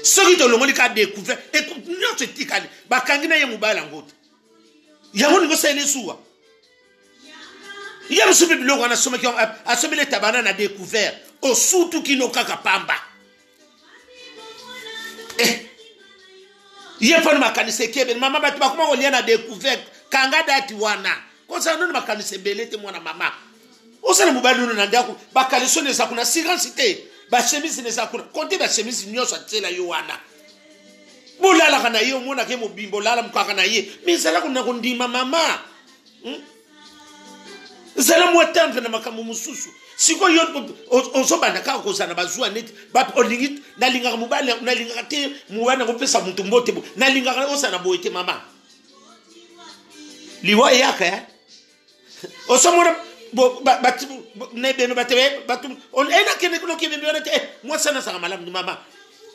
soki to longoli ka découvert et nyonso tikali ba kangina ye mubala ngoto yango ngo sele zuwa yam subi biloko na soma ki asomele tabana na découvert o surtout kino kaka pamba yefa no makanise kebe mama batu bakoma ko liana découvert kanga dati wana kosa no makanise belete mwana mama osana mubali no ndako bakaliso ne sakuna sigensité ba chemise ne sakuna konte ba chemise nyoso tsela yo wana bulala kana yo mona ke mobimbo lala mukaka na ye misala kuna kundima mama zela mwatendre na makamu mususu siko yo osobanda ka kozana bazwa net ba olingi na linga mubali na linga te muwana ko pesa muntu mbote bo na linga osana boete mama liwa yaka osomona batu nebeno batebe batu on ena kene kuno kibembe ona te mwasana sanga malamu mama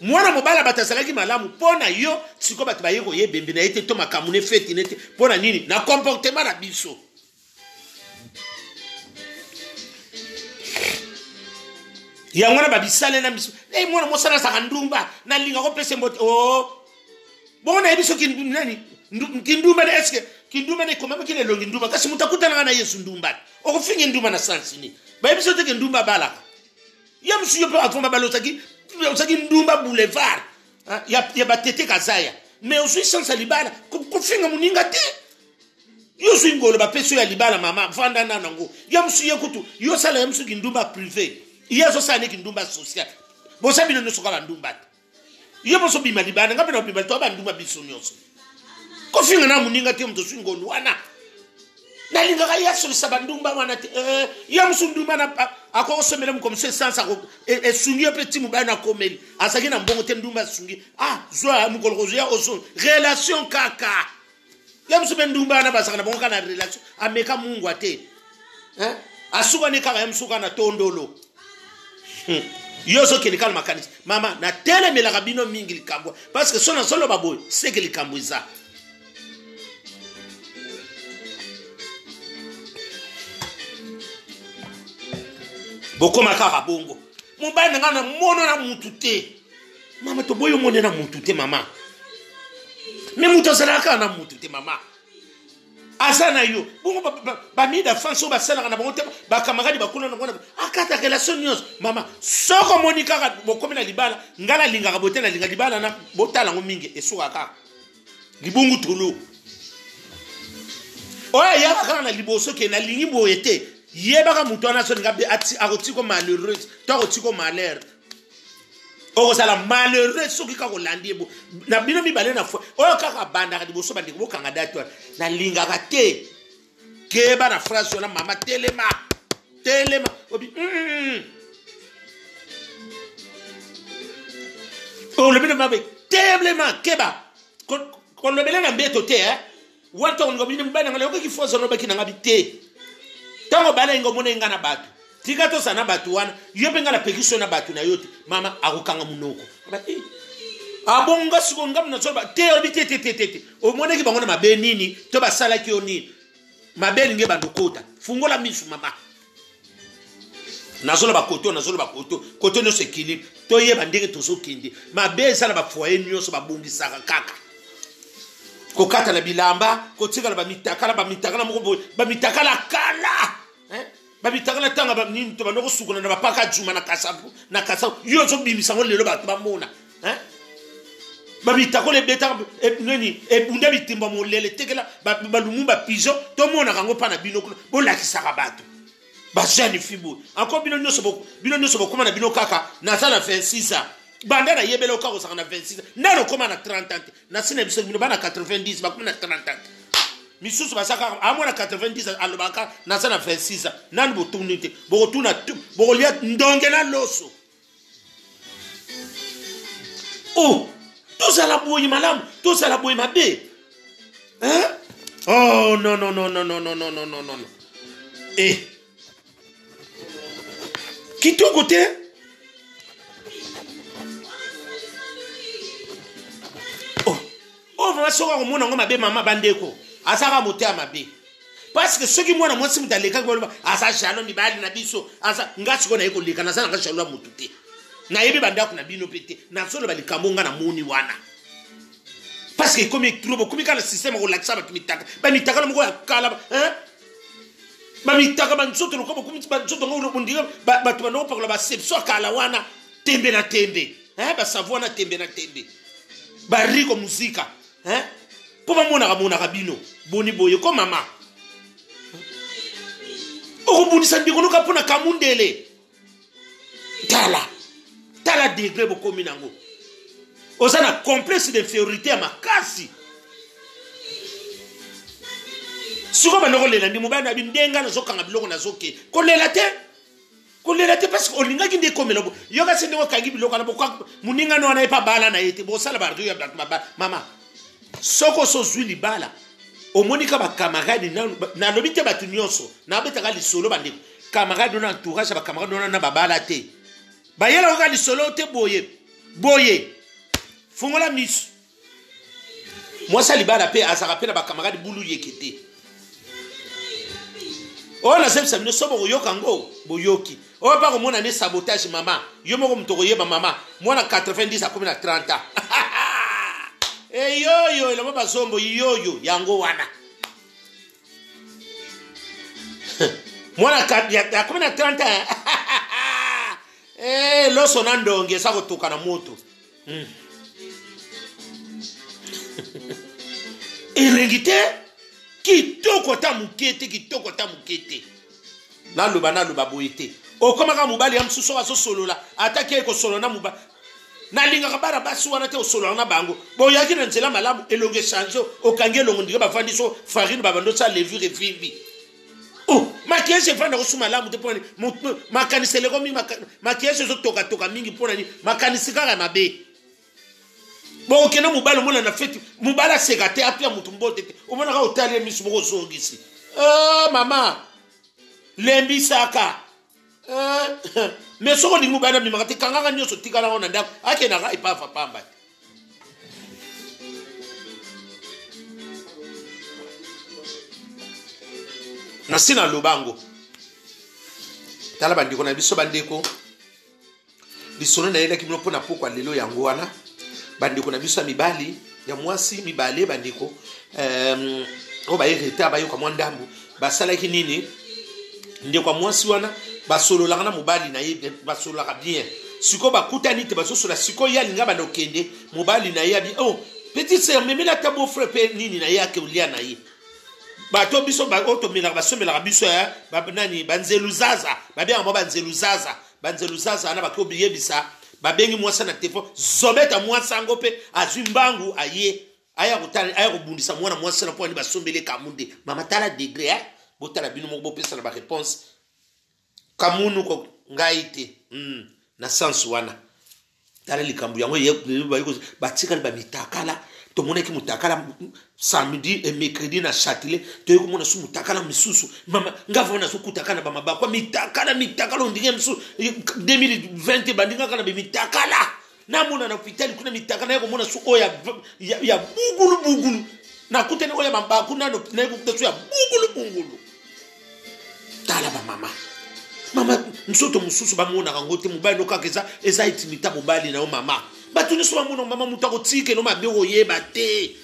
mwana mobala batasalaki malamu pona yo siko batu bayeko yebembe na ete to makamu ne feti nete pona nini na comportement na biso ya mwana babisale na biso mwana mosala saka ndumba na linga ko pese mbote bona ebiso nani kindumba de eske kindumba ne komama kile longi ndumba kasi mutakuta na Yesu ndumba okufinye ndumba na sansini ba ebiso te ndumba bala ya msu yo pa afomba balotaki osaki ndumba boulevard ya batete kazaya mais aussi sans libala kufinga muninga te Yo swingolo ba peso ya libala mama vanda nanango. Ya musu yekutu yo sala ya musu kindumba privé. Iya zo sala kindumba social. Bo sabi no soka bandumba. Yo musu bima libala ngabe no bima to bandumba bisonyoso. Ko finga na muninga te mto swingolo wana. Na linga ka ya so sabandumba wana te ya musu ndumba na akoko somela mu comme ça sans e sungi petit mu bana komeli. Asaki na mbongo te ndumba sungi. Zo mu kolgozo ya oso relation kaka. Yam su bendumba na basaka na bonga na relation ameka mungu ate asuka ne kaka yam suka na tondolo yoso kelikala makanisi mama na tele mela kabino mingi likambwa parce que sona solo baboy c'est que likambwiza boko makaka bongo mubana ngana mono na mutute mama to boyo mone na mutute mama mais muto salaka na mutu te mama asana yo bongo ba mida fanso ba sala na bongo te ba kamaradi ba kuna na akata relation nyos mama soko monika ka bokomi na libala ngala linga ka botela linga libala na botala ngo mingi esuka ka libungu tolo oya ya ka na liboso ke na lingi boyete yeba ka muto na so ngabe ati akotiko malheureuse to akotiko malheur. Oko sala malheureux soki ka kolandi ebo na bino mibale na fo oyo kaka banda ka diboso bandi ko kanga datwa na linga ka te keba na phrase na mama telema obi o le bino mabe telema keba kon le bele na mbeto te wanta on ngobini mbana ngale ko ki foso no bakina ngabi te tango bala ngo mona ngana batu tikato sana batu wana yope ngala pekiso na batu na yote mama akukanga munoko abonga siko ngam na soba te obi te o mona ki bangona mabe nini to basala ki oni mabe nge bandokota fungola misu mama nazolo bakoto koto no sekili to ye bandenge to sokindi mabe sala ba foye nyoso babungi saka kaka ko kata la bilamba ko tika la ba mitakala moko ba mitakala kala babitakala tanga ba nini to banoko sukuna na bapaka juma na kasapu yo zo bimisa ngo lelo ba mona babitakole beta nini bunda bitimba mo lele tekela ba lumumba pigeon to mona kango pa na binoko bo lakisa ka bato ba jani fibu encore bino nyoso boko koma na bino kaka na sala 26 banda na yebelo ka ko saka na 26 nano koma na 30 ans na sina biso bino bana 90 ba koma na 30 ans misusu basaka amona 90 alobaka na sana 26 nani botunite bokotuna bokolia ndonge na loso tous à la boye malamu tous à la boye mabe oh non kitoko te vraiment soka ko mona ngo mabe mama bandeko asaka motea mabe parce que ceux qui mwana mwasi mutaleka ko asa jalo mibali na biso asa ngasi ko na yeko leka na sana ngashalo mutute na yebe bandako na bino pete na solo balikambo na moni wana parce que comme trop comme quand le système ko laksa ba mitaka mo ya kala ba mitaka ba nsoto ko ko ba nsoto ngo bundiga ba tu ba no pa ba sepso kala wana tembe na tembe ba savoir na tembe ba riko muzika Poma mona kabino boni boye ko mama o boni sandi ko ka pona kamundele tala degré boko minango osana complexe d'infériorité à makasi suko banoko lela ndi mubana bindenga na zokanga biloko na zoke ko lela te parce que olinga kinde komela bo yoga sende ko kangi biloko na boko muninga no na epa bala na yete bo sala bardu ya mama soko so zwi libala omonika ba camarade na lobite batu nyonso na betaka lisolo bandeko camarade na entourage ba camarade na babala te ba yela ko lisolo te boye fungola misu moi ça libala pe asaka pe na ba camarade bulu yekete na sepsa no sobo yoka ngo boyoki pa ko mona ne sabotage mama yo moko mtoko yeba mama mwana 90 a 30 yo la baba sombo yo yango wana mwana ya 30 lo sonando ngesa kutoka na moto irengite kitoko ta mukete kitoko ta mukete na loba boyete o koma ka mubali ya msusu wa so solola atake ko solo na mubali na linga kabara basi wana te o solo na bango boyaki na nzela malamu elonge chanzo o kangelo ngondika bafandi so farine babando sa levi revivi oh makiese fanda ko suma lamu te poni makanisele ko mi makiese zo toka mingi pona ni makanisika ka mabe bo kena mubali mona na feti mubala segate apia mutu mbote te o mona ka otali misu boko songisi mama lembi saka mais soko lingu bana mi makati kanganga nyoso tikala ona ndako ake na ga ipafa pamba na sina lubango tala bandiko na biso bandeko bisono na yenda kimino pona pokwa lelo yango wana bandiko na biso mibali ya mwasi mibale bandiko o ba yereta ba yoka mwandambu basala kinini ndio kwa mwasi wana basolo langa mobali na ye basolo la bien siko bakutani te basoso la siko ya linga bana okende mobali na ye bi oh petit sœur memela ta beau frère pe nini na ye akelia na ye bato biso ba otomela basomela biso ya nani banzeluzaza babia mo banzeluzaza na bakobiye bisa babengi mwasa na telefone zobeta mwasa ngope azwimbangu aye aya kutana aya kubundisa mwana mwasa na poni basombele kamunde mama tala degré botala bino mo bopesa na ba réponse kamunu ko ngaite na sens wana tala likambu yango yeko batikala ba mitakala to moneki mutakala samedi et mercredi na Châtelet to yeko mona su mutakala misusu mama ngavona su kutakana ba mabakwa mitakala ndinge misusu 2020 bandinga kana be mitakala na mona na hospital kuna mitakala yeko mona su oya ya bugulu na kutene oya mabakwa na no na yeko kutu ya bugulu tala ba mama nsoto mususu bamona kangote mobali nokakeza eza itimita mobali na mama batuni so bamona mama mutako tike no mabego yeba te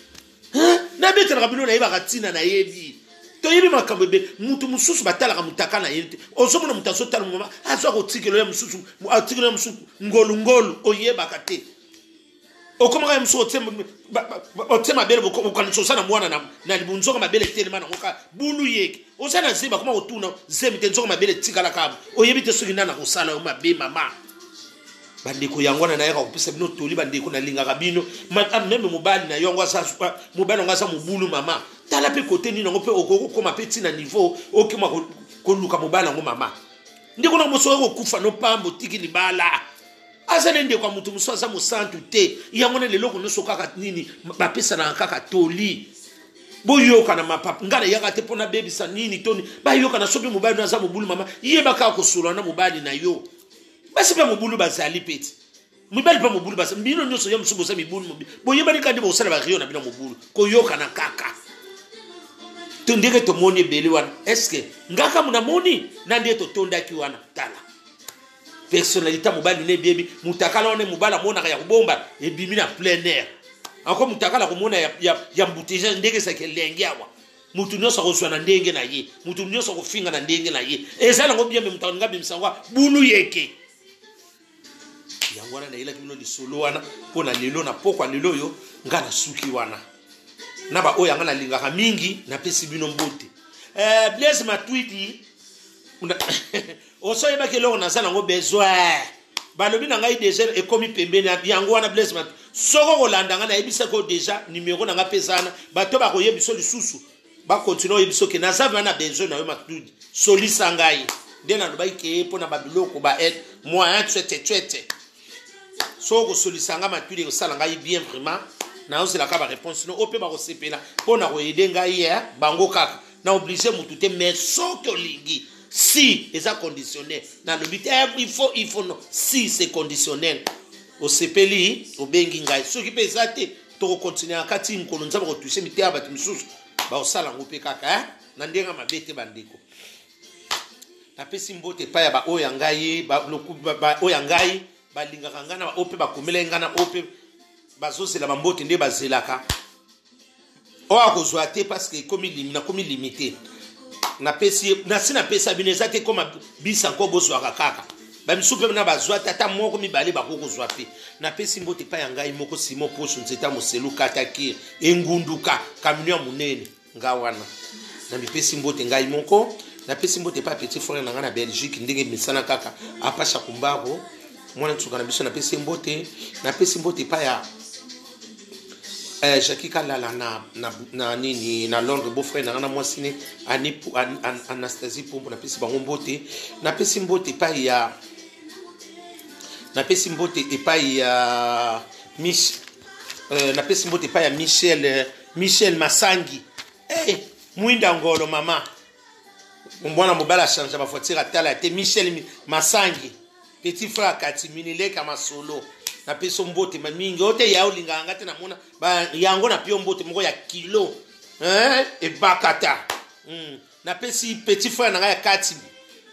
na betela kabino na yeba katina na yebi to yebi makambo be mutu mususu batala ka mutaka na yete ozomona mutaso tala mama azo ko tike lo ya mususu atike lo ya mususu ngolu oyeba kate okoma ka mususu otema bele bokana sana mwana na libunzoka mabele telema na ngoka bulu yeke osana ziba kuma otuna zemite nzoka mabele tikala kabo oyebite soki nana kosala o mabe mama bandeko yangwana na yaka kupisa bino toli bandeko na linga kabino même mobali na yongo sa mobali ngasa mobulu mama tala pe kote ni ngo pe okoko koma peti na niveau okima ko luka mobali ngo mama ndiko na moso ko kufa no pambo tiki libala azane ndeko mutu musoza mo santu te yango ne lelo ko no sokaka nini bapesa na kaka toli boyoka na mapapa ngana yaka te pona baby sa nini toni bayoka na sobi mobali na za mobulu mama yeba ka ko solo na mobali na yo basi pe mobulu bazali peti mobali pa mobulu basi mbino nyoso ya msubo sa mibulu mobili boyeba ni kandi bo sala ba riyo na bino mobulu ko yoka na kaka tondeke to moni beli wana eske ngaka muna moni na ndiye to tonda ki wana tala personnalité mobali ne baby mutakala one mobala mona ya kubomba ebimi na plein air encore mutakala ko mona ya mbutija ndenge sa kelenge awa mutu nyoso ko swana ndenge na ye mutu nyoso ko finga na ndenge na ye ezala ngo bien mutanga bimsangwa bulu yeke yangwana na ila kino lisolo wana pona lelo na pokwa lelo yo ngana suki wana na ba oya ngana lingaka mingi na pesi bino mbote Blaise Matuidi oso yeba kelo na sala ngo besoin balobi na ngai déjà ekomi pembeni yango wana Blaise Matuidi soko kolanda ngana yebisa ko déjà numéro na nga pesana bato ba koyebiso lisusu ba continuer yebiso ke na zavi na besoin na yo Matuidi solisa ngai dena no ba ke pona babiloko ba et moi twete soko solisa nga Matuidi ko sala ngai bien vraiment na osela ka ba réponse no ope ba ko sepela pona ko yede ngai ya bango kaka na obligé mutu te mais soko lingi si eza conditionnel na le but il faut non si c'est conditionnel au sepeli au bengi ngai soki pe ezate to continuer akati mkono nzaba ko toucher mitea ba timisusu ba osala ngope kaka na ndenga mabete bandeko na pesi mbote pa ya ba oya ngai ba oya ngai ba lingaka ngana ba ope ba komela ngana ope bazosela ba mbote nde bazelaka o akozwa te parce que comme limité na pesi na sina pesa bineza te comme bisa ko bozwa kaka ba misupe na bazwa tata moko mibale ba kokozwa pe na pesi mbote pa ya ngai moko simo poso nzeta moselu kataki engunduka camion munene nga wana na mipesi mbote ngai moko na pesi mbote pa petit frère na nga na Belgique ndenge misana kaka apasha kumbabo mwana tsuka na biso na pesi mbote pa ya Jackie Kalala na nini na Londres beau frère na nga na mwasi ne Anastasie Pombo na pesi bango mbote na pesi mbote pa ya napesi mbote epai ya napesi mbote epai ya Michel Masangi mwinda ngolo mama mwana mobala change ba voiture atala te Michel Masangi petit frère Katimini leka masolo napesi mbote mingi ote ya olinga ngate na mona ba yango na pio mbote moko ya kilo e bakata napesi petit frère na ya Katimi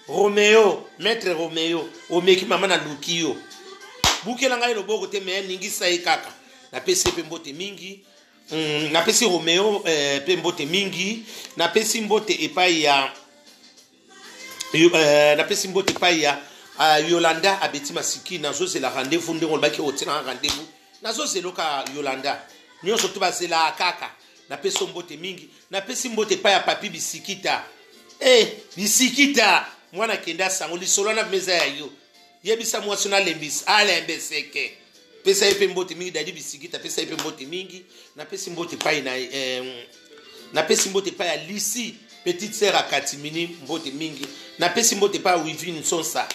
Romeo maître Romeo omeki mama na Lukio bukela ngai loboko te me ningisa ekaka napesi pe mbote mingi napesi Romeo pe mbote mingi napesi mbote epai ya napesi mbote epai ya Yolanda abeti masiki nazo c'est la rendez-vous ndeko baki otina rendez-vous nazo c'est loka Yolanda nyonso to basela kaka napesi mbote mingi napesi mbote epai ya papi bisikita bisikita mwana kenda sango lisolo na meza ya yo yebisa mwasi na lembis alembeseke pesa yepe mbote mingi dadi bisikita pesa yepe mbote mingi na pesi mbote pai na na pesi mbote pai ya Lisi petite sœur à Katimini mbote mingi na pesi mbote pai ya Wivine Sonsa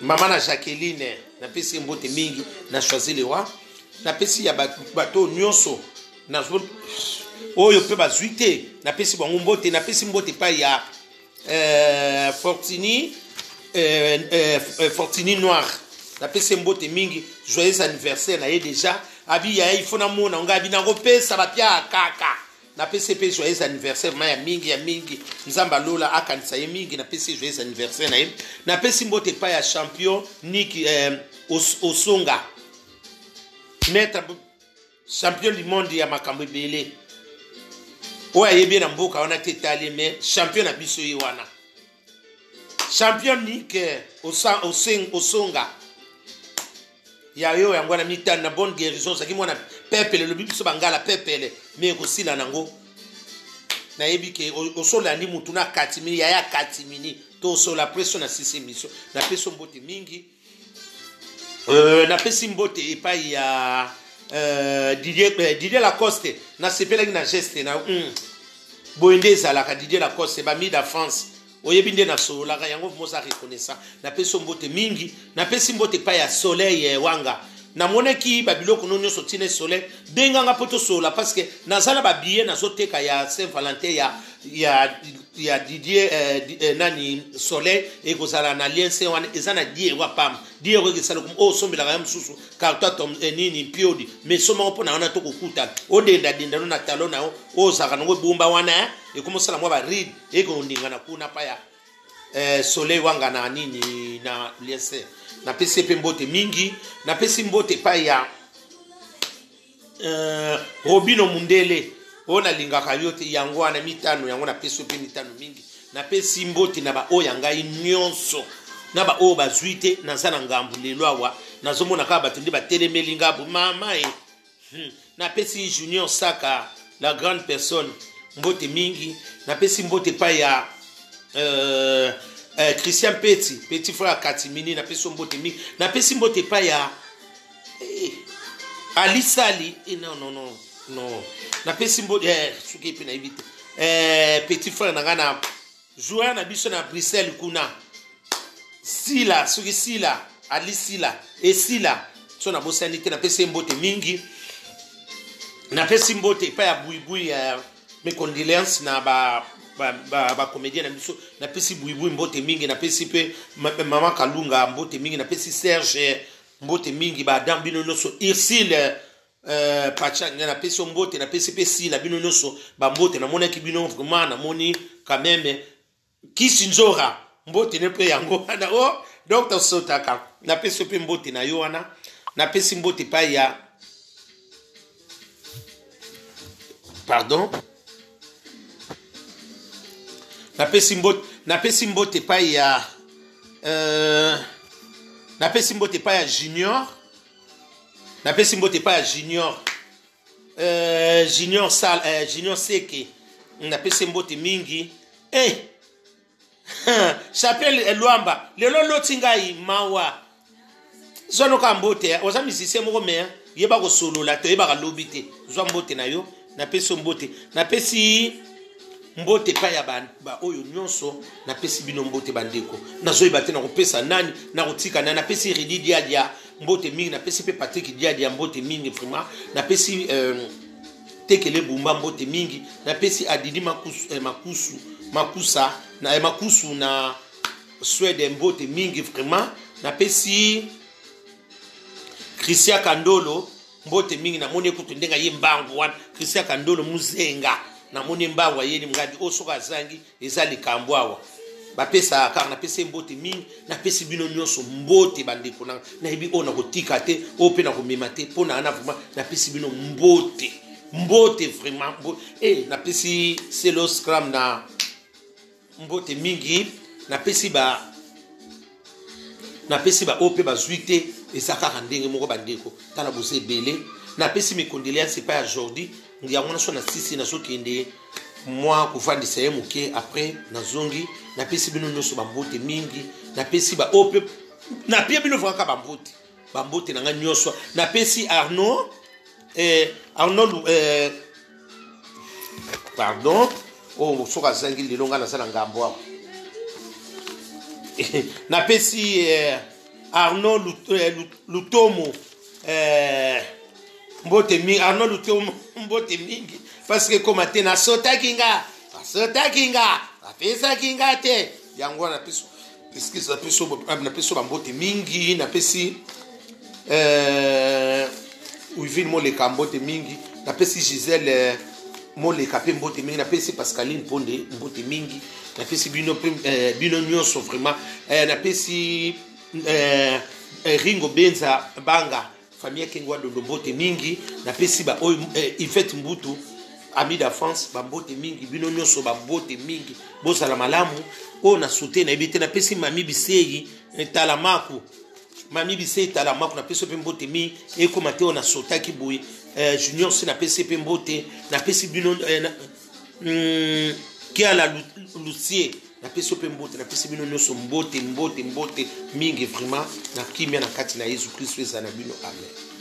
mama na Jacqueline na pesi mbote mingi na choisir le roi na pesi ya bato nyonso na oyo pe bazuite na pesi bango mbote na pesi mbote pai ya Fortini Noir na pesi mbote mingi joyeux anniversaire na ye déjà abi ya il faut na mona nga abi na kopesa ba pia kaka na pesi pe joyeux anniversaire ma ya mingi nzamba lola akanisa ye mingi na pesi joyeux anniversaire na ye na pesi mbote pa ya champion Nick Osonga maître champion du monde ya makambo ebele oya yebi na mboka wana te tali mais champion na biso ye wana champion Nick Osonga ya yo yango na mitana na bonne guérison saki mwana pepele le biso bangala pepele mais ko sila nango na yebi ke osola ndi mutu na Katimini ya Katimini to so la pression na sisi mission na peso mbote mingi na pesi mbote epai ya Didier Lacoste na sepela na geste na boende zalaka Didier Lacoste ba mi da France oyebinde na solo la yango moza reconnaissant na peso mbote mingi na pesi mbote pa ya Soleil wanga na monaki babiloko no nyonso tine Soleil benganga poto sola parce que nazala ba billet na zoteka ya Saint Valentin ya Didier nani Soleil e kozala na lien se wana ezana die wa pam die ko kesala ko sombela ga msusu karta tom nini piodi mais soma mpona wana to kokuta odenda dinda no na talo na o zaka ngo bumba wana e komo sala mwa ba read e ko ndinga na kuna pa ya Soleil wanga na nini na lien se na pesi pe mbote mingi na pesi mbote pa ya Robino Mundele ona lingaka yote yango wana mitano yango na pesi pe mitano mingi na pesi mbote na ba oya ngai nyonso na ba o bazuite na sana ngambu lelo awa nazomona ka batundi ba telemeli ngabu mama na pesi Junior Saka la grande personne mbote mingi na pesi mbote pa ya Christian petit frère Katimini na pesi mbote mingi na pesi mbote pa ya Alisali non na pesi mbote suki pe na éviter petit frère na ngana joueur na biso na Bruxelles kuna Sila suki Sila Alisila et Sila so na bosanité na pesi mbote mingi na pesi mbote pa ya buibui mes condoléances na ba comédien na biso na pesi buibui mbote mingi na pesi pe mama Kalunga mbote mingi na pesi Serge mbote mingi ba dambino noso Irsile pacha na pesi mbote na pesi pe Sila bino noso ba mbote na mona ki bino vraiment na moni quand même Kisinzora mbote ne pe yango na o Dr Sotaka na pesi pe mbote na yo wana na pesi mbote pa ya pardon na pesi mbote pa ya na pesi mbote pa ya Junior na pesi mbote pa ya Junior Junior Seke na pesi mbote mingi Chapelle Luamba lelo loti ngai mawa zono ka mbote oza musicien moko me yeba ko solola te yeba ka lobi te zwa mbote na yo na pesi mbote na pesi mbote pa ya ba oyo nyonso na pesi bino mbote bandeko nazoyeba te na kopesa nani na kotika na pesi Ridi Diadia mbote mingi na pesi pe Patrick Diadia mbote mingi vraiment na pesi Tekele Bumba mbote mingi na pesi Adidi Makusa na Makusu na Swede mbote mingi vraiment na pesi Christian Kandolo mbote mingi na moni ekutu ndenga ye mbangu wana Christian Kandolo muzenga na moni mbangu yeni mngadi osoka zangi ezali kambwawa bapesa kar na pesi mbote mingi na pesi bino nyonso mbote bandeko na ebi ona kotika te ope na komema te pona ana vraiment na pesi bino mbote vraiment na pesi Selo Scrum na mbote mingi na pesi ba ope ba zuite ezaka ndenge moko bandeko tala bose belé na pesi mes condoléances pas à Jordi ngia mona so na sisi na so kende moi kufandisa ye muke après na zongi na pesi bino nyonso ba mbote mingi na pesi ba ope na pia bino vraka ba mbote na nga nyonso na pesi Arnaud pardon soka zangi lilonga na sala ngambo na pesi Arnaud Lutomo mbote mingi Arnaud Lutomo mbote mingi parce que comme te na sota kinga apesa kinga te yango na peso excuse na peso mbote mingi na pesi Uivine mo le kambote mingi na pesi Gisèle mo le kapé mbote mingi na pesi Pascaline Ponde mbote mingi na pesi bino nyonso vraiment na pesi Ringo Benza Banga famille Kengwa Dondo mbote mingi na pesi ba oyo Yvette Mbutu ami da France ba mbote mingi bino nyonso ba mbote mingi bozala malamu o na soute na ebite na pesi Mami Bisei Talamaku Mami Bisei Talamaku na pesi pe mbote mingi e koma te na sotaki boy Junior si na pesi pe mbote na pesi bino Kiala Lucier na pesi pe mbote na pesi bino nyonso mbote mingi vraiment na kimia na kati na Yesu Kristo ezana bino amen.